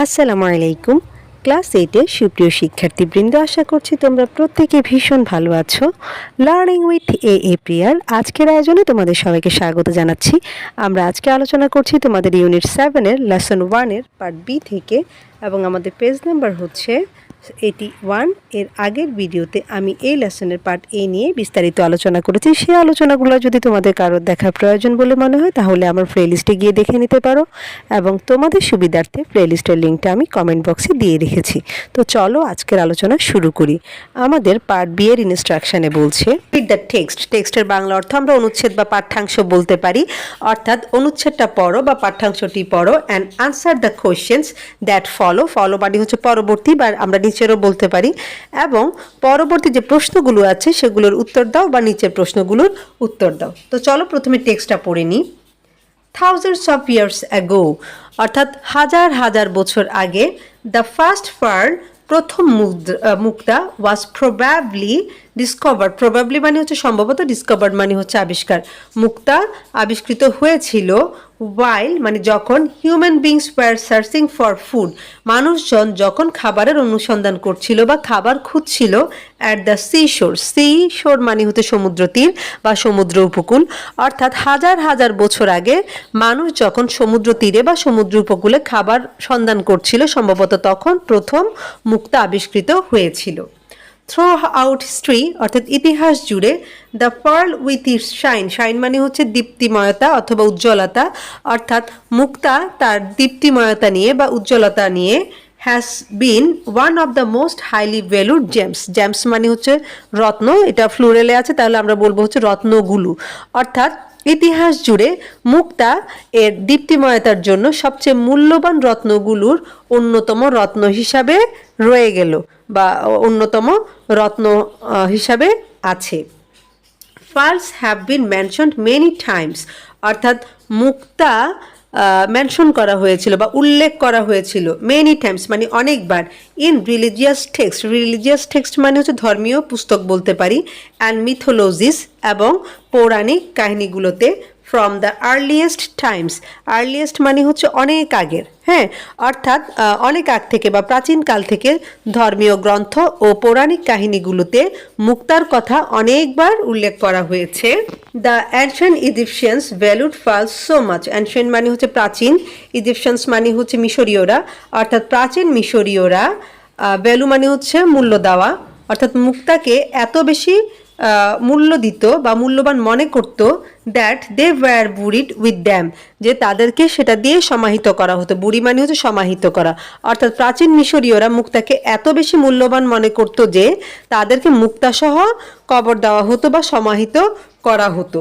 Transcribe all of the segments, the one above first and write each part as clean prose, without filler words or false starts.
আসসালামু আলাইকুম। ক্লাস 8-এর সুপ্রিয় শিক্ষার্থীবৃন্দ, আশা করছি তোমরা প্রত্যেকে ভীষণ ভালো আছো। লার্নিং উইথ এ প্রিয়ার আজকের আয়োজনে তোমাদের সবাইকে স্বাগত জানাচ্ছি। আমরা আজকে আলোচনা করছি তোমাদের ইউনিট 7-এর লেসন 1-এর পার্ট বি থেকে, এবং আমাদের পেজ নাম্বার হচ্ছে 81। এর আগের ভিডিওতে আমি এই লেসনের পার্ট এ নিয়ে বিস্তারিত আলোচনা করেছি। সেই আলোচনাগুলো যদি তোমাদের কারোর দেখার প্রয়োজন বলে মনে হয় তাহলে আমার প্লেলিস্টে গিয়ে দেখে নিতে পারো, এবং তোমাদের সুবিধার্থে প্লেলিস্টের লিঙ্কটা আমি কমেন্ট বক্সে দিয়ে রেখেছি। তো চলো আজকের আলোচনা শুরু করি। আমাদের পার্ট বি এর ইনস্ট্রাকশনে বলছে রিড দ্য টেক্সট। টেক্সটের বাংলা অর্থ আমরা অনুচ্ছেদ বা পাঠ্যাংশ বলতে পারি, অর্থাৎ অনুচ্ছেদটা পড়ো বা পাঠ্যাংশটি পড়ো, and answer the questions that follow. Follow মানে হচ্ছে পরবর্তী, বা আমরা নিচেরও বলতে পারি, এবং পরবর্তী যে প্রশ্নগুলো আছে সেগুলোর উত্তর দাও বা নিচের প্রশ্নগুলোর উত্তর দাও। তো চলো প্রথমে টেক্সটটা পড়ে নিই। থাউজেন্ডস অফ ইয়ার্স অ্যাগো, অর্থাৎ হাজার হাজার বছর আগে, দ্য ফার্স্ট পার্ল, প্রথম মুক্তা, ওয়াজ প্রবাবলি ডিসকভার্ড। প্রবাবলি মানে হচ্ছে সম্ভবত, ডিসকভার্ড মানে হচ্ছে আবিষ্কার। মুক্তা আবিষ্কৃত হয়েছিল ওয়াইল মানে যখন, human beings were searching for food, মানুষজন যখন খাবারের অনুসন্ধান করছিল বা খাবার খুঁজছিল, at the sea shore. Sea shore মানে হচ্ছে সমুদ্র তীর বা সমুদ্র উপকূল, অর্থাৎ হাজার হাজার বছর আগে মানুষ যখন সমুদ্র তীরে বা সমুদ্র উপকূলে খাবার সন্ধান করছিল, সম্ভবত তখন প্রথম মুক্তা আবিষ্কৃত হয়েছিল। থ্রু আউট হিস্ট্রি, অর্থাৎ ইতিহাস জুড়ে, the pearl with its shine. Shine মানে হচ্ছে দীপ্তিময়তা অথবা উজ্জ্বলতা, অর্থাৎ মুক্তা তার দীপ্তিময়তা নিয়ে বা উজ্জ্বলতা নিয়ে, has been one of the most highly valued James. James মানে হচ্ছে রত্ন, এটা ফ্লুরেলে আছে, তাহলে আমরা বলবো হচ্ছে রত্নগুলো। অর্থাৎ ইতিহাস জুড়ে মুক্তা এর দীপ্তিময়তার জন্য সবচেয়ে মূল্যবান রত্নগুলোর অন্যতম রত্ন হিসাবে রয়ে গেল, বা অন্যতম রত্ন হিসাবে আছে। Pearls have been mentioned many Times, অর্থাৎ মুক্তা মেনশন করা হয়েছিল বা উল্লেখ করা হয়েছিল, মেনি টাইমস মানে অনেকবার, in religious text. Religious text মানে হচ্ছে ধর্মীয় পুস্তক বলতে পারি, অ্যান্ড মিথোলজিস এবং পৌরাণিক কাহিনীগুলোতে, from the earliest times. Earliest মানে হচ্ছে অনেক আগের, হ্যাঁ, অর্থাৎ অনেক আগ থেকে বা প্রাচীন কাল থেকে ধর্মীয় গ্রন্থ ও পৌরাণিক কাহিনীগুলোতে মুক্তার কথা অনেকবার উল্লেখ করা হয়েছে। The ancient Egyptians valued pearls so much. Ancient মানে হচ্ছে প্রাচীন, ইজিপশিয়ানস মানে হচ্ছে মিশরীয়রা, অর্থাৎ প্রাচীন মিশরীয়রা, ভ্যালু মানে হচ্ছে মূল্য দেওয়া, অর্থাৎ মুক্তাকে এত বেশি মূল্য দিত বা মূল্যবান মনে করত, that they were buried with them, যে তাদেরকে সেটা দিয়ে সমাহিত করা হতো। বুড়ি মানে হচ্ছে সমাহিত করা, অর্থাৎ প্রাচীন মিশরীয়রা মুক্তাকে এত বেশি মূল্যবান মনে করত যে তাদেরকে মুক্তাসহ কবর দেওয়া হতো বা সমাহিত করা হতো।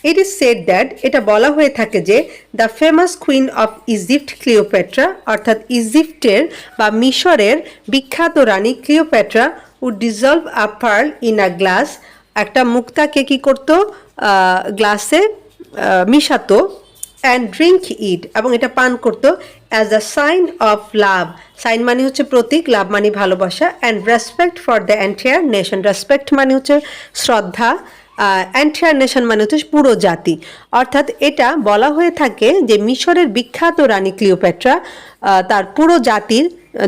ইট ইজ সেড দ্যাট, এটা বলা হয়ে থাকে যে, the famous queen of Egypt Cleopatra, অর্থাৎ ইজিপ্টের বা মিশরের বিখ্যাত রানী Cleopatra, would dissolve a pearl in a glass, একটা মুক্তাকে কি করতো, গ্লাসে মিশাতো, অ্যান্ড ড্রিঙ্ক ইট, এবং এটা পান করতো, as a sign of love. Sign মানে হচ্ছে প্রতীক, লাভ মানে ভালোবাসা, and respect for the entire nation. Respect মানে হচ্ছে শ্রদ্ধা, এন্টায়ার নেশন মানে হচ্ছে পুরো জাতি। অর্থাৎ এটা বলা হয়ে থাকে যে মিশরের বিখ্যাত রানী ক্লিওপেট্রা তার পুরো জাতির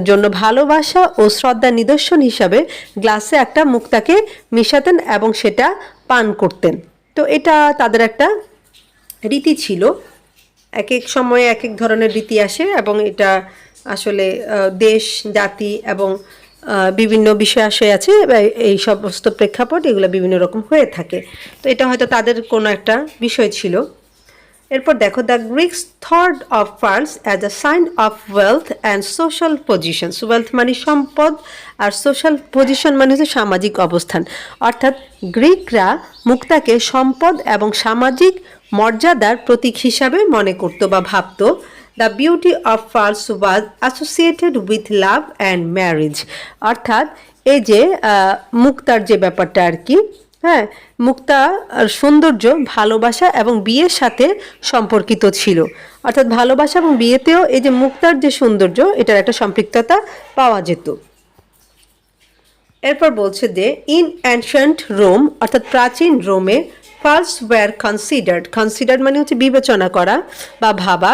জন্য ভালোবাসা ও শ্রদ্ধা নিদর্শন হিসাবে গ্লাসে একটা মুক্তাকে মিশাতেন এবং সেটা পান করতেন। তো এটা তাদের একটা রীতি ছিল। এক এক সময়ে এক এক ধরনের রীতি আসে, এবং এটা আসলে দেশ, জাতি এবং বিভিন্ন বিষয় আসে আছে, এই সমস্ত প্রেক্ষাপট এগুলো বিভিন্ন রকম হয়ে থাকে। তো এটা হয়তো তাদের কোনো একটা বিষয় ছিল। এরপর দেখো, the Greeks thought of pearls as a sign of wealth and social positions. Wealth মানে সম্পদ, আর সোশ্যাল পজিশন মানে হচ্ছে সামাজিক অবস্থান, অর্থাৎ গ্রিকরা মুক্তাকে সম্পদ এবং সামাজিক মর্যাদার প্রতীক হিসাবে মনে করত বা ভাবত। The beauty of pearls was associated with love and marriage, অর্থাৎ এই যে মুক্তার যে ব্যাপারটা আর কি, হ্যাঁ, মুক্তা সৌন্দর্য ভালোবাসা এবং বিয়ের সাথে সম্পর্কিত ছিল, অর্থাৎ ভালোবাসা এবং বিয়েতেও এই যে মুক্তার যে সৌন্দর্য, এটার একটা সম্পৃক্ততা পাওয়া যেত। এরপর বলছে যে, ইন অ্যানশিয়েন্ট রোম, অর্থাৎ প্রাচীন রোমে, Pearls were considered মানে হচ্ছে বিবেচনা করা বা ভাবা,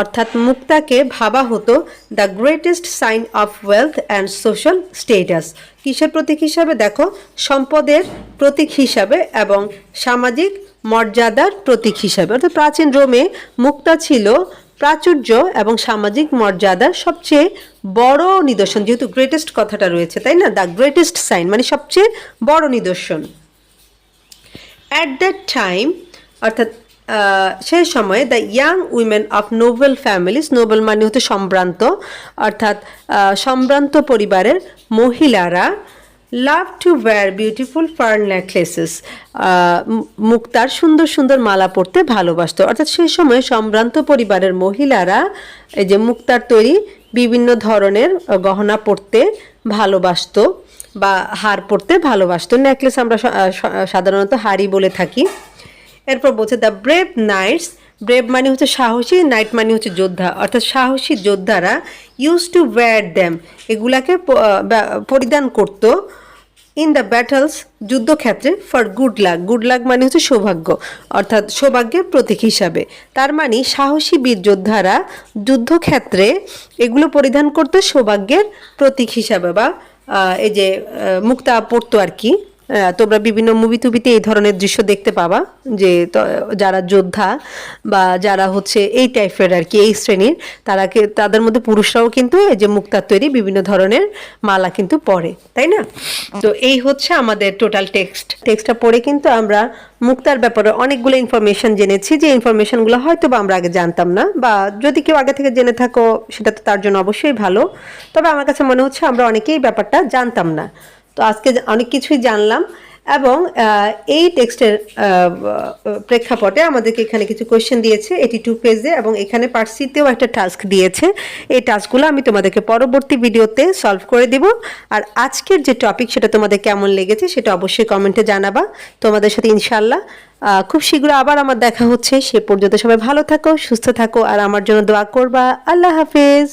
অর্থাৎ মুক্তাকে ভাবা হতো the greatest sign of wealth and social status. কিসের প্রতীক হিসাবে? দেখো, সম্পদের প্রতীক হিসাবে এবং সামাজিক মর্যাদার প্রতীক হিসাবে। অর্থাৎ প্রাচীন রোমে মুক্তা ছিল প্রাচুর্য এবং সামাজিক মর্যাদার সবচেয়ে বড় নিদর্শন, যেহেতু গ্রেটেস্ট কথাটা রয়েছে, তাই না? দ্য গ্রেটেস্ট সাইন মানে সবচেয়ে বড় নিদর্শন। অ্যাট দ্যাট টাইম, অর্থাৎ সেই সময়ে the young women of noble families, noble মানে হচ্ছে সম্ভ্রান্ত, অর্থাৎ সম্ভ্রান্ত পরিবারের মহিলারা love to wear beautiful pearl necklaces, মুক্তার সুন্দর সুন্দর মালা পরতে ভালোবাসতো। অর্থাৎ সেই সময় সম্ভ্রান্ত পরিবারের মহিলারা এই যে মুক্তার তৈরি বিভিন্ন ধরনের গহনা পরতে ভালোবাসতো বা হার পরতে ভালোবাসতো। নেকলেস আমরা সাধারণত হারই বলে থাকি। এরপর বলছে দ্য ব্রেভ নাইটস, ব্রেভ মানে হচ্ছে সাহসী, নাইট মানে হচ্ছে যোদ্ধা, অর্থাৎ সাহসী যোদ্ধারা ইউজ টু ওয়্যার দ্যাম, এগুলাকে পরিধান করত ইন দ্য ব্যাটলস, যুদ্ধক্ষেত্রে, for good luck, good luck মানে হচ্ছে সৌভাগ্য, অর্থাৎ সৌভাগ্যের প্রতীক হিসাবে। তার মানে সাহসী বীর যোদ্ধারা যুদ্ধক্ষেত্রে এগুলো পরিধান করতো সৌভাগ্যের প্রতীক হিসাবে, বা এই যে মুক্তা পড়তো আর কি। তোমরা বিভিন্ন মুভি টুভিতে এই ধরনের দৃশ্য দেখতে পাবা, যে যারা যোদ্ধা বা যারা হচ্ছে এই টাইপের আর কি, এই শ্রেণীর, তাদের মধ্যে পুরুষরাও কিন্তু এই যে মুক্তার তৈরি বিভিন্ন ধরনের মালা কিন্তু পরে, তাই না? তো এই হচ্ছে আমাদের টোটাল টেক্সটটা পড়ে কিন্তু আমরা মুক্তার ব্যাপারে অনেকগুলো ইনফরমেশন জেনেছি, যে ইনফরমেশনগুলো হয়তো বা আমরা আগে জানতাম না, বা যদি কেউ আগে থেকে জেনে থাকো সেটা তো তার জন্য অবশ্যই ভালো। তবে আমার কাছে মনে হচ্ছে আমরা অনেকেই ব্যাপারটা জানতাম না। তো আজকে অনেক কিছুই জানলাম, এবং এই টেক্সটের প্রেক্ষাপটে আমাদেরকে এখানে কিছু কোয়েশ্চেন দিয়েছে 82 পেজে, এবং এখানে পার্ট সিতেও একটা টাস্ক দিয়েছে। এই টাস্কগুলো আমি তোমাদেরকে পরবর্তী ভিডিওতে সলভ করে দিব। আর আজকের যে টপিক সেটা তোমাদের কেমন লেগেছে সেটা অবশ্যই কমেন্টে জানাবা। তোমাদের সাথে ইনশাল্লাহ খুব শীঘ্র আবার আমার দেখা হচ্ছে। সে পর্যন্ত সবাই ভালো থাকো, সুস্থ থাকো, আর আমার জন্য দোয়া করবা। আল্লাহ হাফেজ।